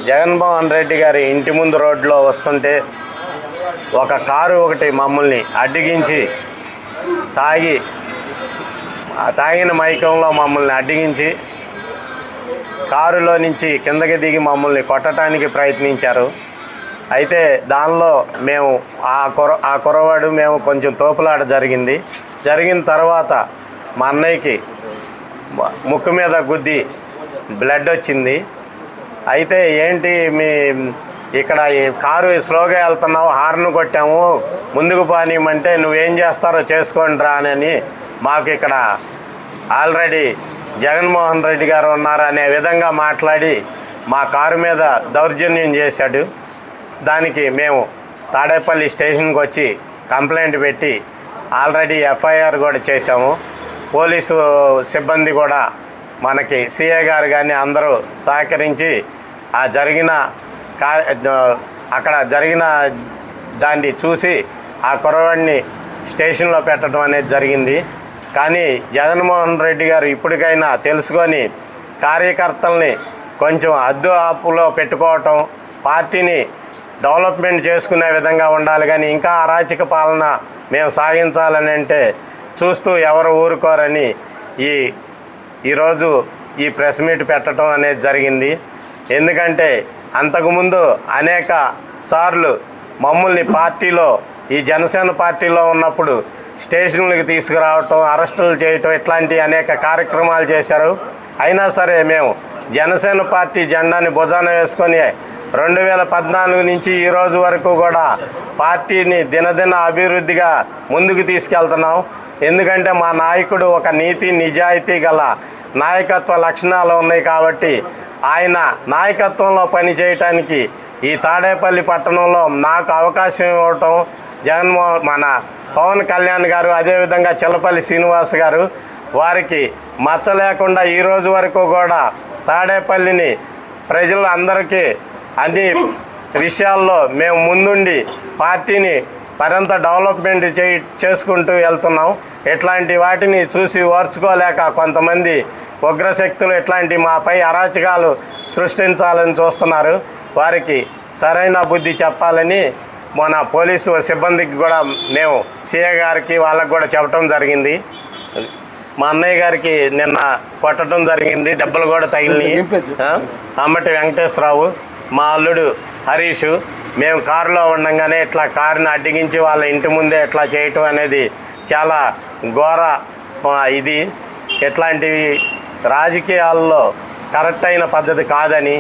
జగన్మోహన్ రెడ్డి గారి ఇంటి ముందు రోడ్లో వస్తుంటే ఒక కారు ఒకటి మమ్మల్ని అడ్డగించి తాగిన మైకంలో మమ్మల్ని అడ్డగించి కారులో నుంచి కిందకి దిగి మమ్మల్ని కొట్టడానికి ప్రయత్నించారు. అయితే దానిలో మేము ఆ కురవాడు మేము కొంచెం తోపులాట జరిగిన తర్వాత మా అన్నయ్యకి ముక్కు మీద గుద్ది బ్లడ్ వచ్చింది. అయితే ఏంటి ఇక్కడ ఈ కారు స్లోగా వెళ్తున్నావు, హార్న్ కొట్టాము, ముందుకు పోనీయమంటే నువ్వేం చేస్తారో చేసుకోండి రా అని మాకు ఇక్కడ ఆల్రెడీ జగన్మోహన్ రెడ్డి గారు ఉన్నారు అనే విధంగా మాట్లాడి మా కారు మీద దౌర్జన్యం చేశాడు. దానికి మేము తాడేపల్లి స్టేషన్కి వచ్చి కంప్లైంట్ పెట్టి ఆల్రెడీ ఎఫ్ఐఆర్ కూడా చేశాము. పోలీసు సిబ్బంది కూడా మనకి సిఐ గారు కానీ అందరూ సహకరించి అక్కడ జరిగిన దాన్ని చూసి ఆ కుర్రవాడిని స్టేషన్లో పెట్టడం అనేది జరిగింది. కానీ జగన్మోహన్ రెడ్డి గారు ఇప్పటికైనా తెలుసుకొని కార్యకర్తల్ని కొంచెం ఆపులో పెట్టుకోవటం, పార్టీని డెవలప్మెంట్ చేసుకునే విధంగా ఉండాలి. కానీ ఇంకా అరాచక పాలన మేము సాగించాలని అంటే చూస్తూ ఎవరు ఊరుకోరని ఈరోజు ఈ ప్రెస్ మీట్ పెట్టడం అనేది జరిగింది. ఎందుకంటే అంతకుముందు అనేక సార్లు మమ్మల్ని పార్టీలో ఈ జనసేన పార్టీలో ఉన్నప్పుడు స్టేషన్లకు తీసుకురావటం, అరెస్టులు చేయటం ఇట్లాంటి అనేక కార్యక్రమాలు చేశారు. అయినా సరే మేము జనసేన పార్టీ జెండాని భుజాన వేసుకొని 2014 నుంచి ఈ రోజు వరకు కూడా పార్టీని దినదిన అభివృద్ధిగా ముందుకు తీసుకెళ్తున్నాం. ఎందుకంటే మా నాయకుడు ఒక నీతి నిజాయితీ గల నాయకత్వ లక్షణాలు ఉన్నాయి కాబట్టి ఆయన నాయకత్వంలో పనిచేయటానికి ఈ తాడేపల్లి పట్టణంలో నాకు అవకాశం ఇవ్వటం, మన పవన్ కళ్యాణ్ గారు, అదేవిధంగా చెల్లపల్లి శ్రీనివాస్ గారు వారికి మచ్చ లేకుండా ఈ రోజు వరకు కూడా తాడేపల్లిని ప్రజలందరికీ అన్ని విషయాల్లో మేము ముందుండి పార్టీని మరింత డెవలప్మెంట్ చేసుకుంటూ వెళ్తున్నాం. ఇట్లాంటి వాటిని చూసి ఓర్చుకోలేక కొంతమంది ఉగ్రశక్తులు ఇట్లాంటి మాపై అరాచకాలు సృష్టించాలని చూస్తున్నారు. వారికి సరైన బుద్ధి చెప్పాలని మన పోలీసు సిబ్బందికి కూడా మేము సిఐ గారికి వాళ్ళకి కూడా చెప్పడం జరిగింది. మా అన్నయ్య గారికి నిన్న కొట్టడం జరిగింది, దెబ్బలు కూడా తగిలినాయి. అమ్మటి వెంకటేశ్వరరావు, మా అల్లుడు హరీషు, మేము కారులో ఉండగానే ఇట్లా కారుని అడ్డగించి వాళ్ళ ఇంటి ముందే ఇట్లా చేయటం అనేది చాలా ఘోర. ఇట్లాంటివి రాజకీయాల్లో కరెక్ట్ అయిన పద్ధతి కాదని